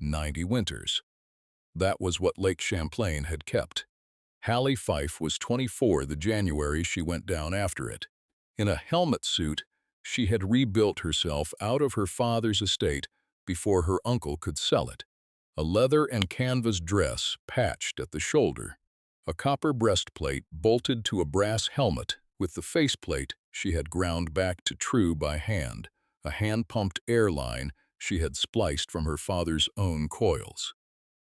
90 winters. That was what Lake Champlain had kept. Halle Fife was 24 the January she went down after it. In a helmet suit, she had rebuilt herself out of her father's estate before her uncle could sell it. A leather and canvas dress patched at the shoulder, a copper breastplate bolted to a brass helmet with the faceplate she had ground back to true by hand, a hand-pumped air line she had spliced from her father's own coils.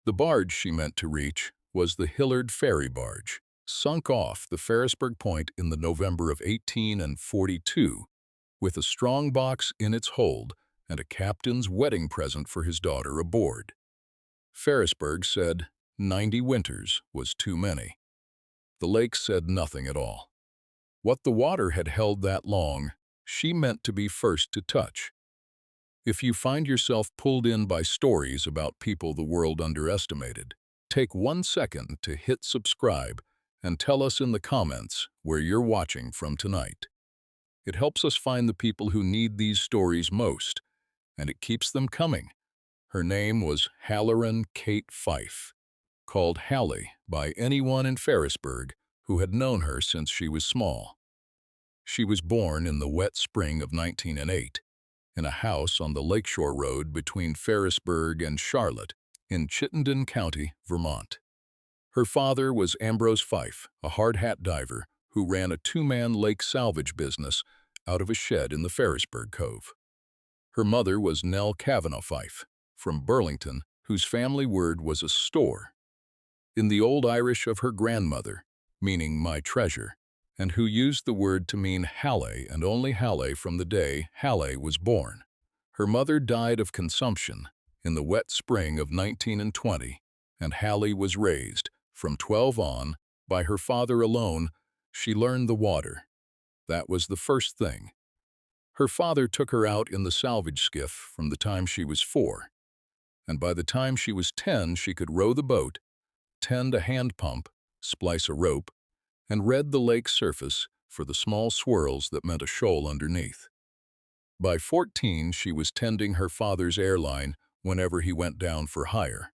The barge she meant to reach was the Ferry Barge, sunk off the Ferrisburg Point in the November of 1842, with a strong box in its hold and a captain's wedding present for his daughter aboard. Ferrisburg said 90 winters was too many. The lake said nothing at all. What the water had held that long, she meant to be first to touch. If you find yourself pulled in by stories about people the world underestimated, take 1 second to hit subscribe and tell us in the comments where you're watching from tonight. It helps us find the people who need these stories most, and it keeps them coming. Her name was Hallerin Kate Fife, called Halle by anyone in Ferrisburg who had known her since she was small. She was born in the wet spring of 1908, in a house on the Lakeshore Road between Ferrisburg and Charlotte in Chittenden County, Vermont. Her father was Ambrose Fife, a hard-hat diver who ran a two-man lake salvage business out of a shed in the Ferrisburg Cove. Her mother was Nell Cavanaugh Fife, from Burlington, whose family word was a store. In the Old Irish of her grandmother, meaning my treasure, and who used the word to mean Halle and only Halle from the day Halle was born. Her mother died of consumption in the wet spring of 1920, and Halle was raised, from 12 on, by her father alone. She learned the water. That was the first thing. Her father took her out in the salvage skiff from the time she was 4, and by the time she was 10 she could row the boat, tend a hand pump, splice a rope, and read the lake surface for the small swirls that meant a shoal underneath. By 14, she was tending her father's airline whenever he went down for hire.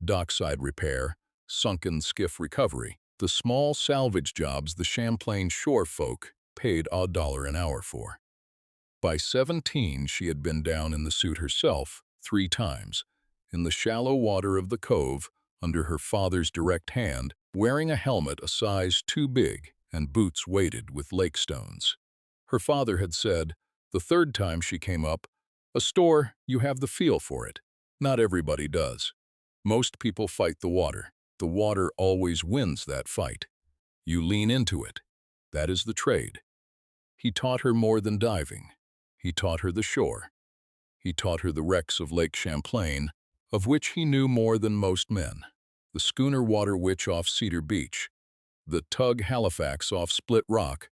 Dockside repair, sunken skiff recovery, the small salvage jobs the Champlain shore folk paid $1 an hour for. By 17, she had been down in the suit herself 3 times, in the shallow water of the cove, under her father's direct hand, wearing a helmet a size too big and boots weighted with lake stones. Her father had said, the 3rd time she came up, "A store, you have the feel for it. Not everybody does. Most people fight the water. The water always wins that fight. You lean into it. That is the trade." He taught her more than diving. He taught her the shore. He taught her the wrecks of Lake Champlain, of which he knew more than most men. The schooner Water Witch off Cedar Beach, the tug Halifax off Split Rock,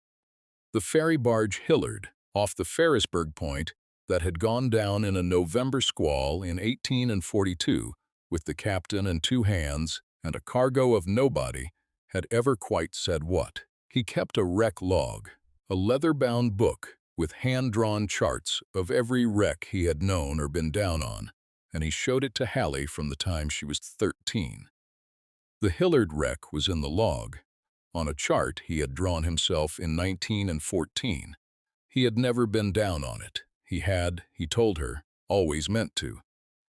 the ferry barge Hillard off the Ferrisburg Point that had gone down in a November squall in 1842 with the captain and 2 hands and a cargo of nobody, had ever quite said what. He kept a wreck log, a leather-bound book with hand-drawn charts of every wreck he had known or been down on, and he showed it to Halle from the time she was 13. The Hillard wreck was in the log, on a chart he had drawn himself in 1914. He had never been down on it. He had, he told her, always meant to.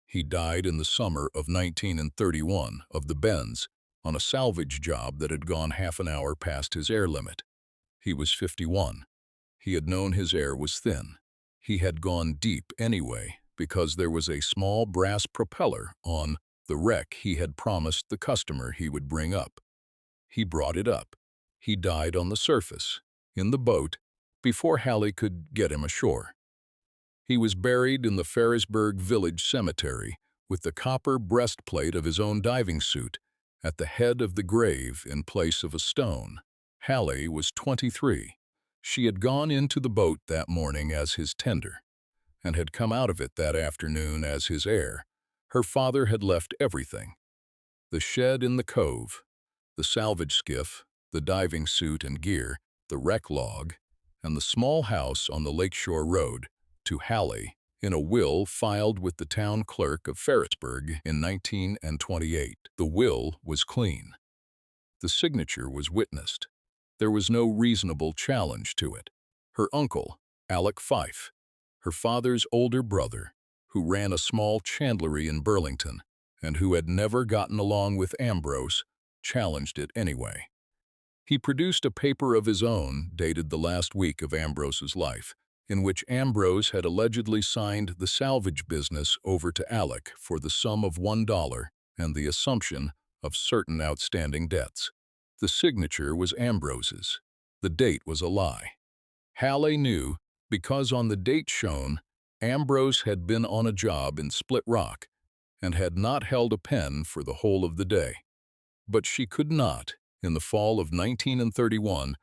He died in the summer of 1931 of the bends on a salvage job that had gone half an hour past his air limit. He was 51. He had known his air was thin. He had gone deep anyway because there was a small brass propeller on the wreck he had promised the customer he would bring up. He brought it up. He died on the surface, in the boat, before Halle could get him ashore. He was buried in the Ferrisburg Village Cemetery with the copper breastplate of his own diving suit at the head of the grave in place of a stone. Halle was 23. She had gone into the boat that morning as his tender, and had come out of it that afternoon as his heir. Her father had left everything: the shed in the cove, the salvage skiff, the diving suit and gear, the wreck log, and the small house on the Lakeshore Road, to Halle in a will filed with the town clerk of Ferrisburgh in 1928. The will was clean. The signature was witnessed. There was no reasonable challenge to it. Her uncle, Halle Fife, her father's older brother, who ran a small chandlery in Burlington and who had never gotten along with Ambrose, challenged it anyway. He produced a paper of his own, dated the last week of Ambrose's life, in which Ambrose had allegedly signed the salvage business over to Alec for the sum of $1 and the assumption of certain outstanding debts. The signature was Ambrose's. The date was a lie. Halle knew because on the date shown, Ambrose had been on a job in Split Rock and had not held a pen for the whole of the day. But she could not, in the fall of 1931,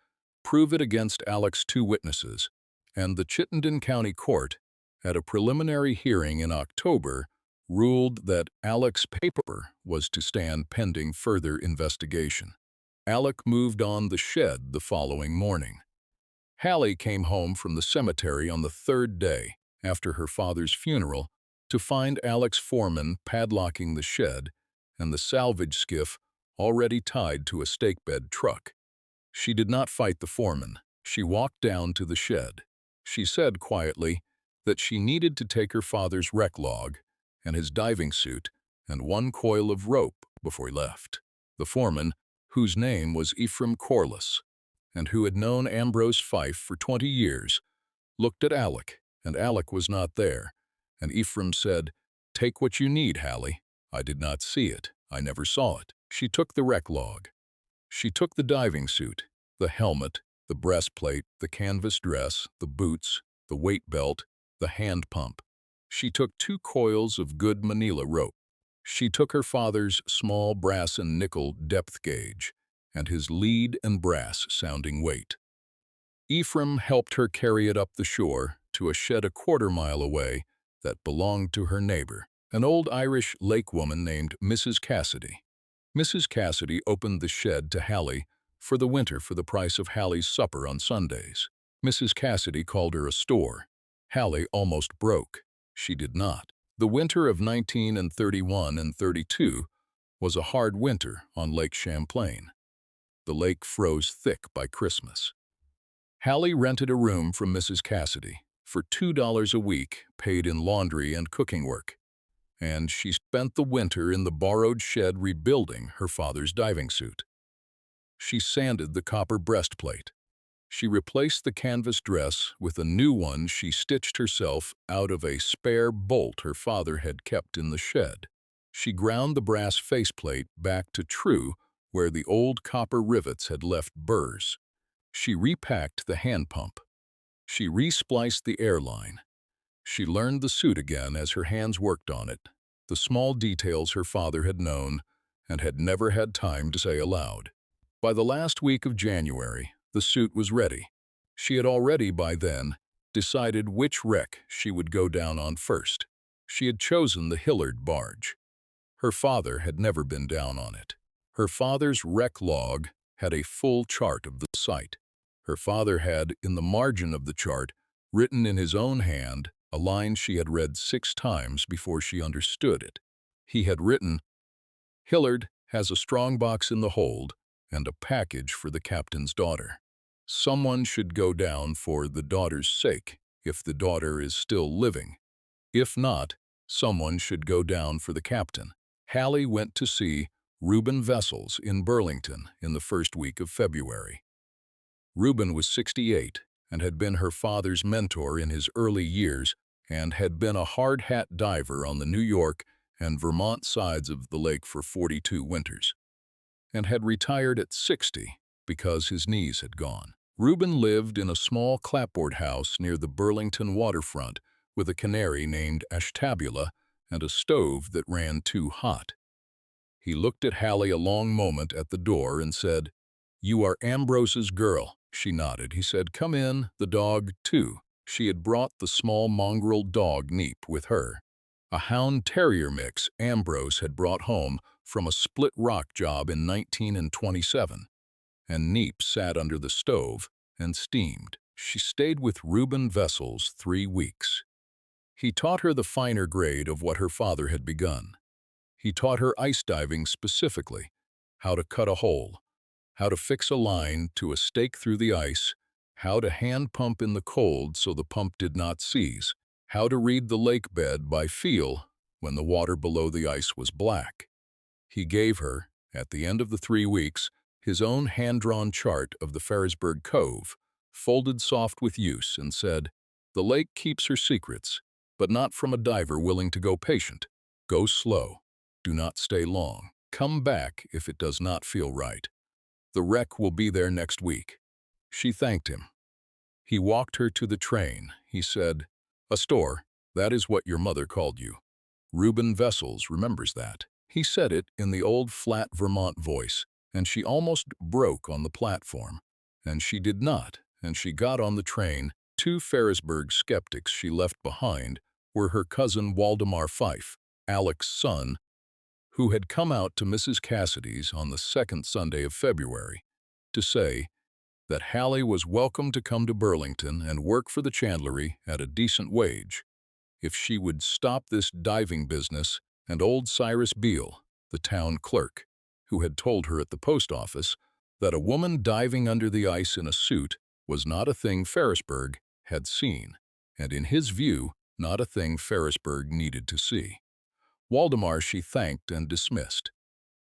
prove it against Alec's two witnesses, and the Chittenden County Court, at a preliminary hearing in October, ruled that Alec's paper was to stand pending further investigation. Alec moved on the shed the following morning. Halle came home from the cemetery on the third day, after her father's funeral, to find Alec's foreman padlocking the shed and the salvage skiff already tied to a stake-bed truck. She did not fight the foreman. She walked down to the shed. She said quietly that she needed to take her father's wreck log and his diving suit and one coil of rope before he left. The foreman, whose name was Ephraim Corliss, and who had known Ambrose Fife for 20 years, looked at Alec, and Alec was not there, and Ephraim said, "Take what you need, Halle. I did not see it. I never saw it." She took the wreck log. She took the diving suit, the helmet, the breastplate, the canvas dress, the boots, the weight belt, the hand pump. She took 2 coils of good manila rope. She took her father's small brass and nickel depth gauge and his lead and brass sounding weight. Ephraim helped her carry it up the shore to a shed a quarter-mile away that belonged to her neighbor, an old Irish lake woman named Mrs. Cassidy. Mrs. Cassidy opened the shed to Halle for the winter for the price of Halle's supper on Sundays. Mrs. Cassidy called her a store. Halle almost broke. She did not. The winter of 1931 and 32 was a hard winter on Lake Champlain. The lake froze thick by Christmas. Halle rented a room from Mrs. Cassidy for $2 a week, paid in laundry and cooking work, and she spent the winter in the borrowed shed rebuilding her father's diving suit. She sanded the copper breastplate. She replaced the canvas dress with a new one she stitched herself out of a spare bolt her father had kept in the shed. She ground the brass faceplate back to true where the old copper rivets had left burrs. She repacked the hand pump. She respliced the airline. She learned the suit again as her hands worked on it, the small details her father had known and had never had time to say aloud. By the last week of January, the suit was ready. She had already, by then, decided which wreck she would go down on first. She had chosen the Ferry Barge. Her father had never been down on it. Her father's wreck log had a full chart of the site. Her father had, in the margin of the chart, written in his own hand a line she had read 6 times before she understood it. He had written, "Hillard has a strong box in the hold and a package for the captain's daughter. Someone should go down for the daughter's sake, if the daughter is still living. If not, someone should go down for the captain." Halle went to see Reuben Vessels in Burlington in the first week of February. Reuben was 68 and had been her father's mentor in his early years and had been a hard-hat diver on the New York and Vermont sides of the lake for 42 winters, and had retired at 60 because his knees had gone. Reuben lived in a small clapboard house near the Burlington waterfront with a canary named Ashtabula and a stove that ran too hot. He looked at Halle a long moment at the door and said, "You are Ambrose's girl." She nodded. He said, "Come in, the dog, too." She had brought the small mongrel dog Neep with her, a hound terrier mix Ambrose had brought home from a Split Rock job in 1927, and Neep sat under the stove and steamed. She stayed with Reuben Vessels 3 weeks. He taught her the finer grade of what her father had begun. He taught her ice diving specifically, how to cut a hole, how to fix a line to a stake through the ice, how to hand pump in the cold so the pump did not seize, how to read the lake bed by feel when the water below the ice was black. He gave her, at the end of the 3 weeks, his own hand-drawn chart of the Ferrisburgh Cove, folded soft with use, and said, "The lake keeps her secrets, but not from a diver willing to go patient. Go slow. Do not stay long. Come back if it does not feel right. The wreck will be there next week." She thanked him. He walked her to the train. He said, "A store, that is what your mother called you. Reuben Vessels remembers that." He said it in the old flat Vermont voice, and she almost broke on the platform. And she did not, and she got on the train. 2 Ferrisburgh skeptics she left behind were her cousin Waldemar Fife, Alec's son, who had come out to Mrs. Cassidy's on the 2nd Sunday of February to say that Halle was welcome to come to Burlington and work for the chandlery at a decent wage, if she would stop this diving business, and old Cyrus Beale, the town clerk, who had told her at the post office that a woman diving under the ice in a suit was not a thing Ferrisburgh had seen, and in his view, not a thing Ferrisburgh needed to see. Waldemar she thanked and dismissed.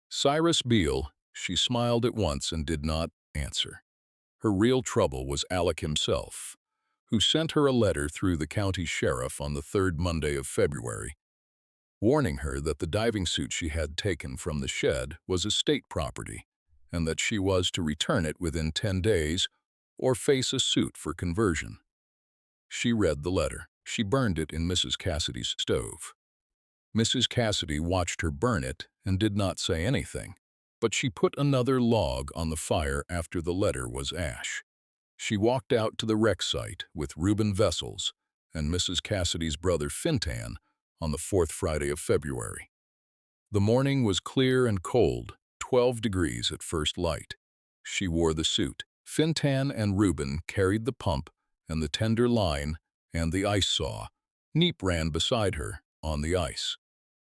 Cyrus Beale, she smiled at once and did not answer. Her real trouble was Alec himself, who sent her a letter through the county sheriff on the 3rd Monday of February, warning her that the diving suit she had taken from the shed was estate property, and that she was to return it within 10 days or face a suit for conversion. She read the letter. She burned it in Mrs. Cassidy's stove. Mrs. Cassidy watched her burn it and did not say anything, but she put another log on the fire after the letter was ash. She walked out to the wreck site with Reuben Vessels and Mrs. Cassidy's brother Fintan on the 4th Friday of February. The morning was clear and cold, 12 degrees at first light. She wore the suit. Fintan and Reuben carried the pump and the tender line and the ice saw. Neep ran beside her on the ice.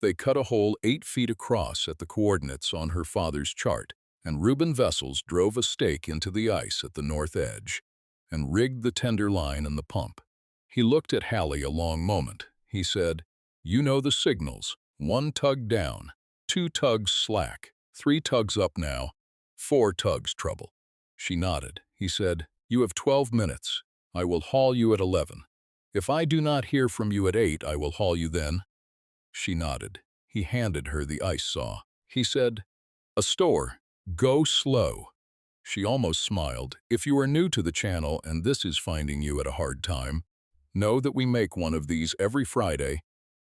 They cut a hole 8 feet across at the coordinates on her father's chart, and Reuben Vessels drove a stake into the ice at the north edge and rigged the tender line and the pump. He looked at Halle a long moment. He said, "You know the signals. 1 tug down, 2 tugs slack, 3 tugs up now, 4 tugs trouble." She nodded. He said, "You have 12 minutes. I will haul you at 11. If I do not hear from you at 8, I will haul you then." She nodded. He handed her the ice saw. He said, "A store. Go slow." She almost smiled. "If you are new to the channel and this is finding you at a hard time, know that we make one of these every Friday,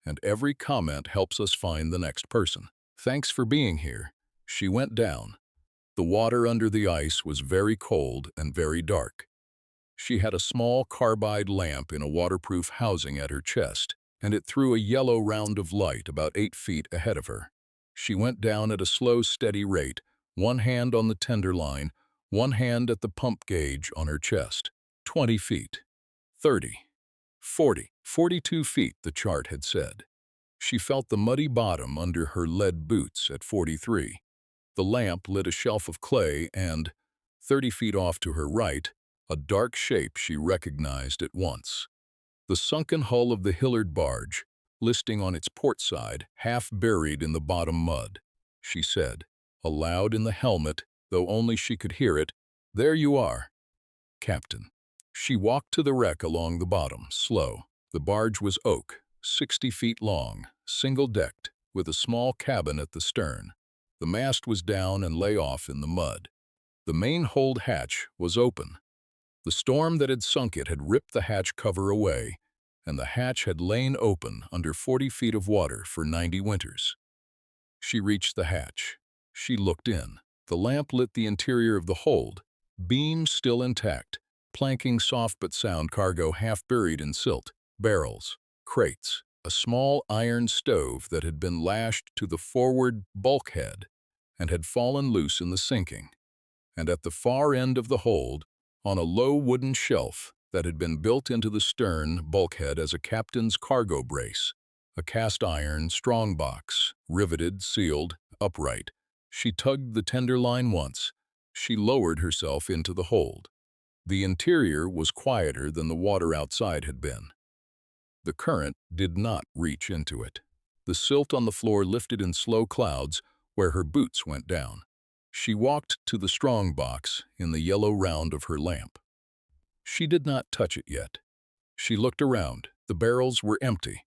and every comment helps us find the next person. Thanks for being here." She went down. The water under the ice was very cold and very dark. She had a small carbide lamp in a waterproof housing at her chest, and it threw a yellow round of light about 8 feet ahead of her. She went down at a slow, steady rate, 1 hand on the tender line, 1 hand at the pump gauge on her chest. 20 feet, 30, 40, 42 feet, the chart had said. She felt the muddy bottom under her lead boots at 43. The lamp lit a shelf of clay and, 30 feet off to her right, a dark shape she recognized at once. The sunken hull of the Hillard barge, listing on its port side, half buried in the bottom mud. She said, aloud in the helmet, though only she could hear it, "There you are, Captain." She walked to the wreck along the bottom, slow. The barge was oak, 60 feet long, single-decked, with a small cabin at the stern. The mast was down and lay off in the mud. The main hold hatch was open. The storm that had sunk it had ripped the hatch cover away, and the hatch had lain open under 40 feet of water for 90 winters. She reached the hatch. She looked in. The lamp lit the interior of the hold, beams still intact, planking soft but sound cargo half buried in silt, barrels, crates, a small iron stove that had been lashed to the forward bulkhead and had fallen loose in the sinking. And at the far end of the hold, on a low wooden shelf, that had been built into the stern bulkhead as a captain's cargo brace, a cast-iron strongbox, riveted, sealed, upright. She tugged the tender line once. She lowered herself into the hold. The interior was quieter than the water outside had been. The current did not reach into it. The silt on the floor lifted in slow clouds where her boots went down. She walked to the strong box in the yellow round of her lamp. She did not touch it yet. She looked around. The barrels were empty.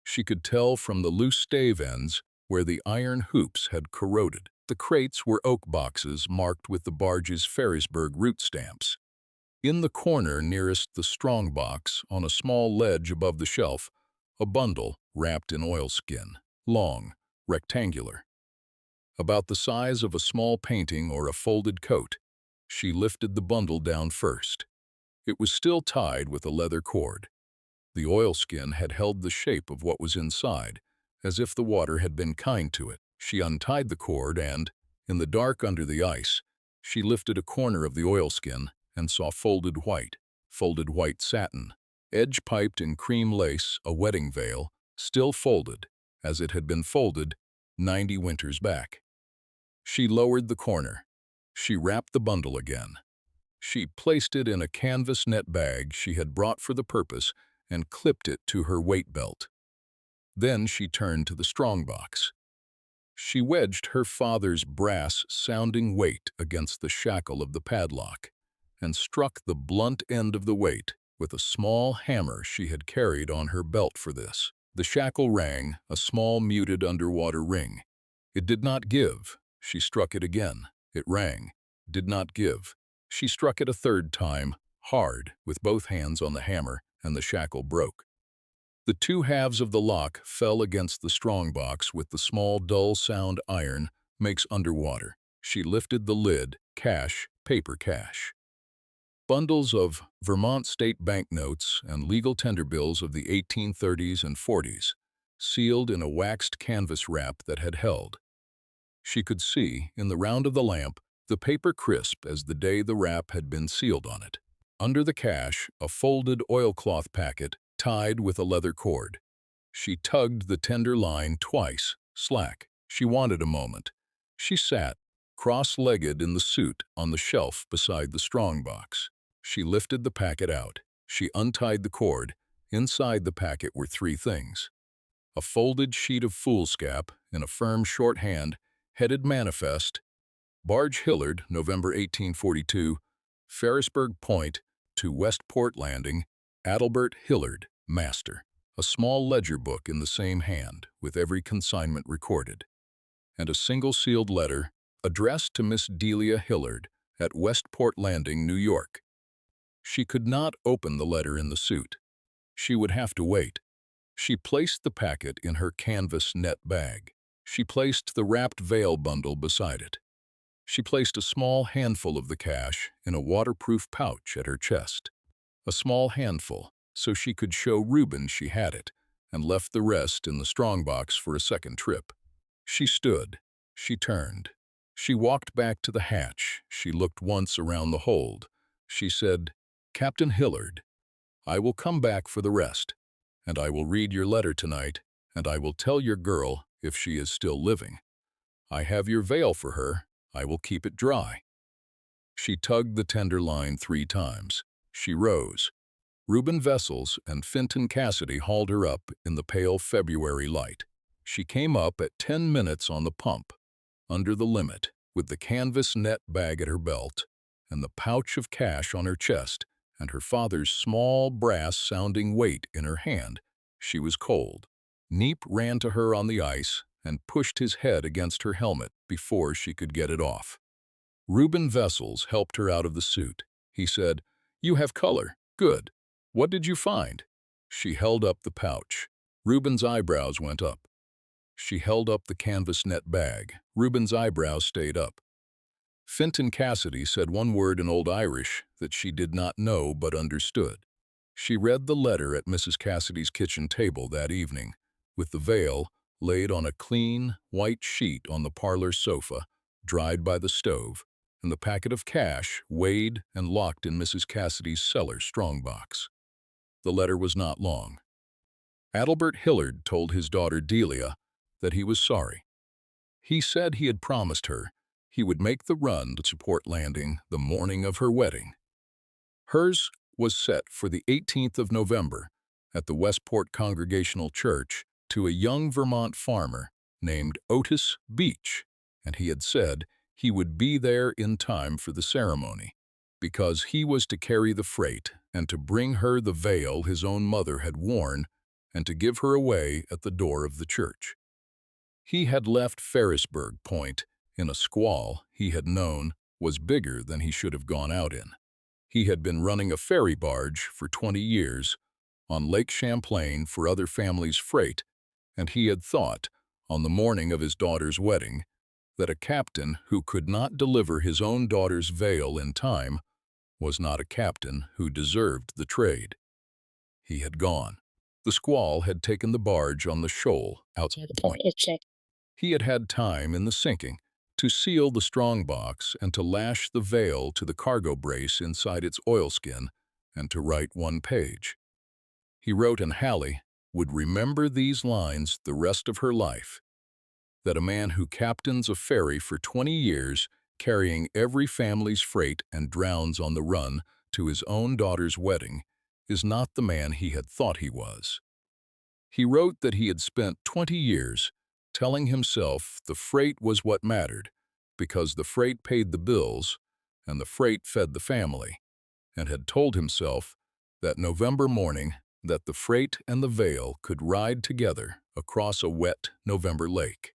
She could tell from the loose stave ends where the iron hoops had corroded. The crates were oak boxes marked with the barge's Ferrisburg route stamps. In the corner nearest the strong box, on a small ledge above the shelf, a bundle wrapped in oilskin, long, rectangular, about the size of a small painting or a folded coat. She lifted the bundle down first. It was still tied with a leather cord. The oilskin had held the shape of what was inside, as if the water had been kind to it. She untied the cord and, in the dark under the ice, she lifted a corner of the oilskin and saw folded white satin, edge-piped in cream lace, a wedding veil, still folded, as it had been folded 90 winters back. She lowered the corner. She wrapped the bundle again. She placed it in a canvas net bag she had brought for the purpose and clipped it to her weight belt. Then she turned to the strongbox. She wedged her father's brass-sounding weight against the shackle of the padlock and struck the blunt end of the weight with a small hammer she had carried on her belt for this. The shackle rang, a small muted underwater ring. It did not give. She struck it again. It rang. Did not give. She struck it a third time, hard, with both hands on the hammer, and the shackle broke. The two halves of the lock fell against the strongbox with the small, dull sound iron makes underwater. She lifted the lid, cash, paper cash. Bundles of Vermont state banknotes and legal tender bills of the 1830s and 40s, sealed in a waxed canvas wrap that had held. She could see, in the round of the lamp, the paper crisp as the day the wrap had been sealed on it. Under the cash, a folded oilcloth packet tied with a leather cord. She tugged the tender line twice, slack. She wanted a moment. She sat, cross-legged in the suit on the shelf beside the strongbox. She lifted the packet out. She untied the cord. Inside the packet were three things: a folded sheet of foolscap in a firm shorthand, headed manifest, Barge Hillard, November 1842, Ferrisburg Point to Westport Landing, Adelbert Hillard, Master. A small ledger book in the same hand, with every consignment recorded, and a single sealed letter addressed to Miss Delia Hillard at Westport Landing, New York. She could not open the letter in the suit. She would have to wait. She placed the packet in her canvas net bag. She placed the wrapped veil bundle beside it. She placed a small handful of the cash in a waterproof pouch at her chest. A small handful, so she could show Reuben she had it, and left the rest in the strongbox for a second trip. She stood. She turned. She walked back to the hatch. She looked once around the hold. She said, "Captain Hillard, I will come back for the rest, and I will read your letter tonight, and I will tell your girl if she is still living. I have your veil for her. I will keep it dry." She tugged the tender line 3 times. She rose. Reuben Vessels and Fenton Cassidy hauled her up in the pale February light. She came up at 10 minutes on the pump, under the limit, with the canvas net bag at her belt and the pouch of cash on her chest and her father's small brass-sounding weight in her hand. She was cold. Neep ran to her on the ice and pushed his head against her helmet before she could get it off. Reuben Vessels helped her out of the suit. He said, "You have color. Good. What did you find?" She held up the pouch. Reuben's eyebrows went up. She held up the canvas net bag. Reuben's eyebrows stayed up. Fenton Cassidy said one word in Old Irish that she did not know but understood. She read the letter at Mrs. Cassidy's kitchen table that evening, with the veil laid on a clean, white sheet on the parlor sofa, dried by the stove, and the packet of cash weighed and locked in Mrs. Cassidy's cellar strongbox. The letter was not long. Adelbert Hillard told his daughter Delia that he was sorry. He said he had promised her he would make the run to Port Landing the morning of her wedding. Hers was set for the 18th of November at the Westport Congregational Church to a young Vermont farmer named Otis Beach, and he had said he would be there in time for the ceremony because he was to carry the freight and to bring her the veil his own mother had worn and to give her away at the door of the church. He had left Ferrisburgh Point in a squall he had known was bigger than he should have gone out in. He had been running a ferry barge for 20 years on Lake Champlain for other families' freight, and he had thought, on the morning of his daughter's wedding, that a captain who could not deliver his own daughter's veil in time was not a captain who deserved the trade. He had gone. The squall had taken the barge on the shoal outside the point. He had had time in the sinking to seal the strongbox and to lash the veil to the cargo brace inside its oilskin and to write one page. He wrote, and Halle would remember these lines the rest of her life, that a man who captains a ferry for 20 years, carrying every family's freight and drowns on the run to his own daughter's wedding, is not the man he had thought he was. He wrote that he had spent 20 years telling himself the freight was what mattered, because the freight paid the bills and the freight fed the family, and had told himself that November morning that the freight and the veil could ride together across a wet November lake,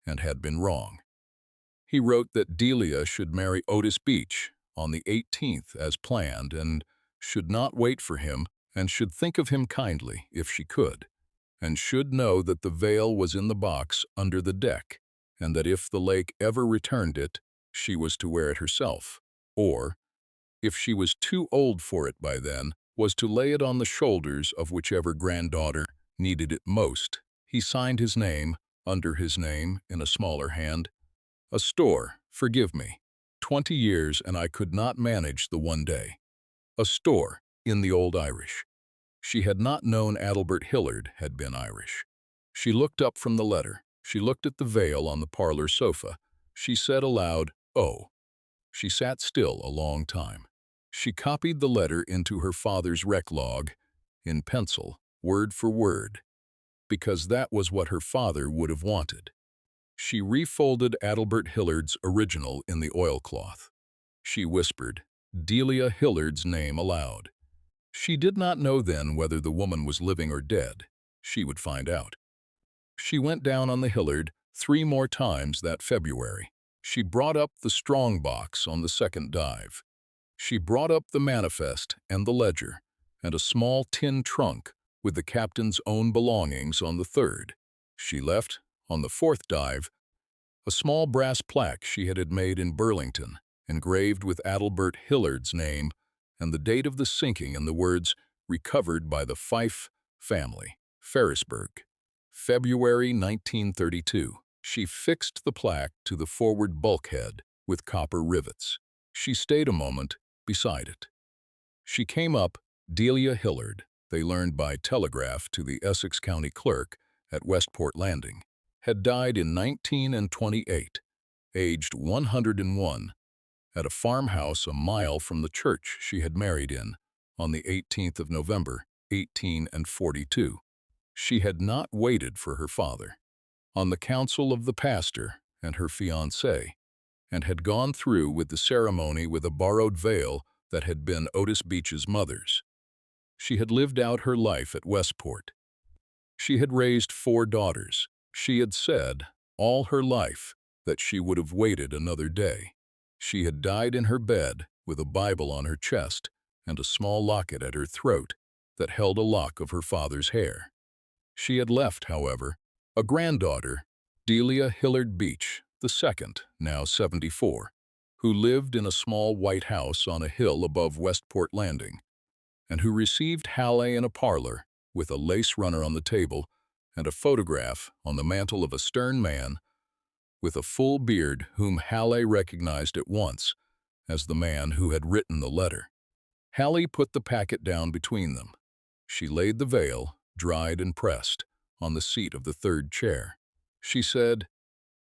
and had been wrong. He wrote that Delia should marry Otis Beach on the 18th as planned and should not wait for him and should think of him kindly if she could, and should know that the veil was in the box under the deck, and that if the lake ever returned it, she was to wear it herself, or, if she was too old for it by then, was to lay it on the shoulders of whichever granddaughter needed it most. He signed his name, under his name, in a smaller hand. A store, forgive me. 20 years and I could not manage the one day. A store, in the Old Irish. She had not known Adelbert Hillard had been Irish. She looked up from the letter. She looked at the veil on the parlor sofa. She said aloud, "Oh." She sat still a long time. She copied the letter into her father's rec log, in pencil, word for word, because that was what her father would have wanted. She refolded Adelbert Hillard's original in the oilcloth. She whispered Delia Hillard's name aloud. She did not know then whether the woman was living or dead. She would find out. She went down on the Hillard 3 more times that February. She brought up the strong box on the second dive. She brought up the manifest and the ledger, and a small tin trunk with the captain's own belongings on the third. She left, on the fourth dive, a small brass plaque she had made in Burlington, engraved with Adelbert Hillard's name and the date of the sinking and the words, "Recovered by the Fife family, Ferrisburgh, February 1932. She fixed the plaque to the forward bulkhead with copper rivets. She stayed a moment beside it. She came up, Delia Hillard, they learned by telegraph to the Essex County clerk at Westport Landing, had died in 1928, aged 101, at a farmhouse a mile from the church she had married in on the 18th of November, 1842. She had not waited for her father, on the counsel of the pastor and her fiancé, and had gone through with the ceremony with a borrowed veil that had been Otis Beach's mother's. She had lived out her life at Westport. She had raised 4 daughters. She had said, all her life, that she would have waited another day. She had died in her bed with a Bible on her chest and a small locket at her throat that held a lock of her father's hair. She had left, however, a granddaughter, Delia Hillard Beach, the second, now 74, who lived in a small white house on a hill above Westport Landing, and who received Halle in a parlor with a lace runner on the table and a photograph on the mantel of a stern man with a full beard whom Halle recognized at once as the man who had written the letter. Halle put the packet down between them. She laid the veil, dried and pressed, on the seat of the third chair. She said,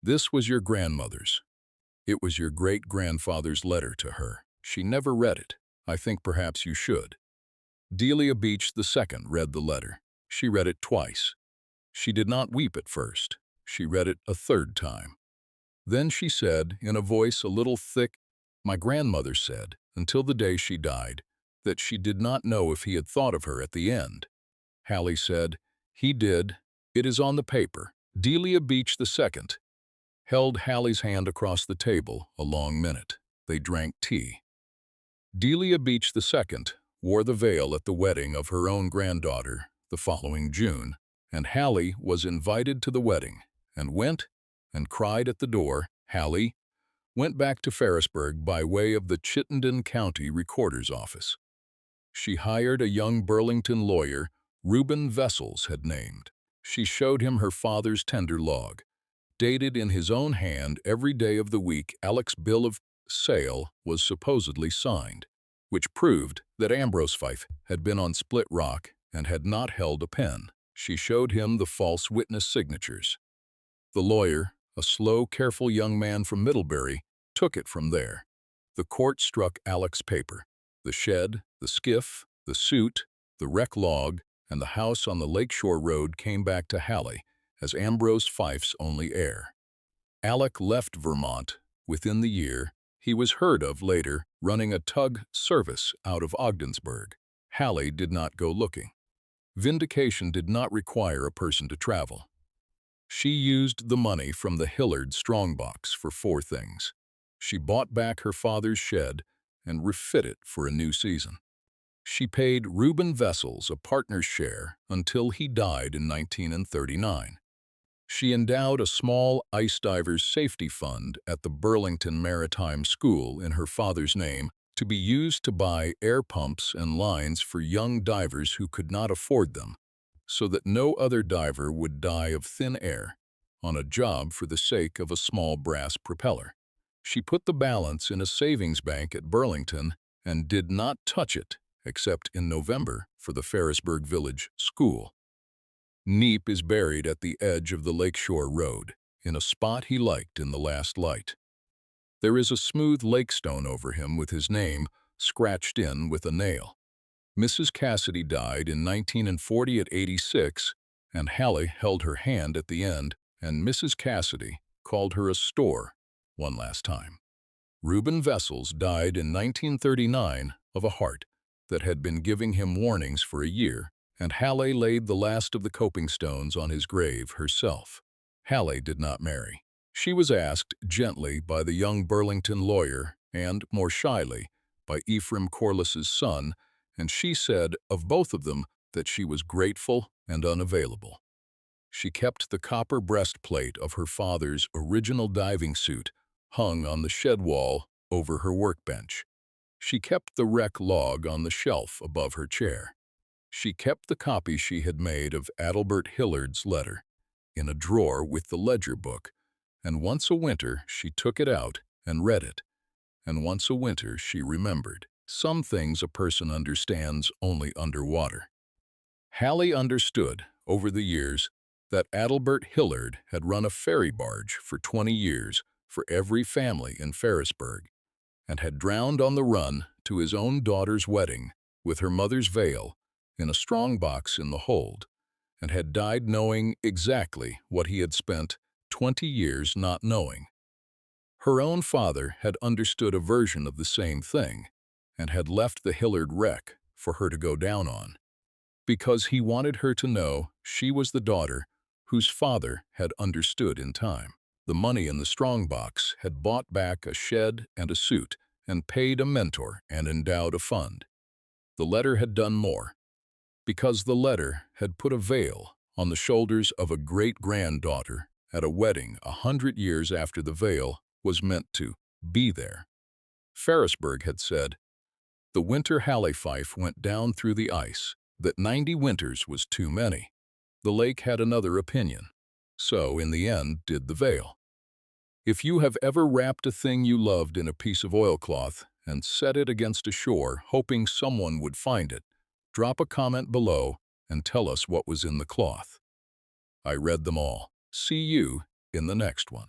"This was your grandmother's. It was your great-grandfather's letter to her. She never read it. I think perhaps you should." Delia Beach II read the letter. She read it twice. She did not weep at first. She read it a third time. Then she said, in a voice a little thick, "My grandmother said, until the day she died, that she did not know if he had thought of her at the end." Halle said, "He did. It is on the paper." Delia Beach II held Halle's hand across the table a long minute. They drank tea. Delia Beach II wore the veil at the wedding of her own granddaughter the following June, and Halle was invited to the wedding and went and cried at the door. Halle went back to Ferrisburgh by way of the Chittenden County Recorder's Office. She hired a young Burlington lawyer Reuben Vessels had named. She showed him her father's tender log, dated in his own hand every day of the week Alec's bill of sale was supposedly signed, which proved that Ambrose Fife had been on Split Rock and had not held a pen. She showed him the false witness signatures. The lawyer, a slow, careful young man from Middlebury, took it from there. The court struck Alec's paper. The shed, the skiff, the suit, the wreck log, and the house on the Lakeshore Road came back to Halle as Ambrose Fife's only heir. Alec left Vermont within the year. He was heard of later running a tug service out of Ogdensburg. Halle did not go looking. Vindication did not require a person to travel. She used the money from the Hillard strongbox for 4 things. She bought back her father's shed and refit it for a new season. She paid Reuben Vessels a partner's share until he died in 1939. She endowed a small ice divers safety fund at the Burlington Maritime School in her father's name to be used to buy air pumps and lines for young divers who could not afford them, so that no other diver would die of thin air on a job for the sake of a small brass propeller. She put the balance in a savings bank at Burlington and did not touch it except in November for the Ferrisburgh Village School. Neep is buried at the edge of the Lakeshore Road, in a spot he liked in the last light. There is a smooth lake stone over him with his name scratched in with a nail. Mrs. Cassidy died in 1940 at 86, and Halle held her hand at the end, and Mrs. Cassidy called her a store one last time. Reuben Vessels died in 1939 of a heart that had been giving him warnings for a year, and Halle laid the last of the coping stones on his grave herself. Halle did not marry. She was asked gently by the young Burlington lawyer and, more shyly, by Ephraim Corliss's son, and she said of both of them that she was grateful and unavailable. She kept the copper breastplate of her father's original diving suit hung on the shed wall over her workbench. She kept the wreck log on the shelf above her chair. She kept the copy she had made of Adelbert Hillard's letter in a drawer with the ledger book, and once a winter she took it out and read it, and once a winter she remembered. Some things a person understands only underwater. Halle understood, over the years, that Adelbert Hillard had run a ferry barge for 20 years for every family in Ferrisburgh, and had drowned on the run to his own daughter's wedding with her mother's veil in a strongbox in the hold, and had died knowing exactly what he had spent 20 years not knowing. Her own father had understood a version of the same thing, and had left the Hillard wreck for her to go down on, because he wanted her to know she was the daughter whose father had understood in time. The money in the strongbox had bought back a shed and a suit, and paid a mentor and endowed a fund. The letter had done more, because the letter had put a veil on the shoulders of a great-granddaughter at a wedding 100 years after the veil was meant to be there. Ferrisburgh had said, "The winter Halle Fife went down through the ice, that 90 winters was too many." The lake had another opinion. So, in the end, did the veil. If you have ever wrapped a thing you loved in a piece of oilcloth and set it against a shore, hoping someone would find it, drop a comment below and tell us what was in the cloth. I read them all. See you in the next one.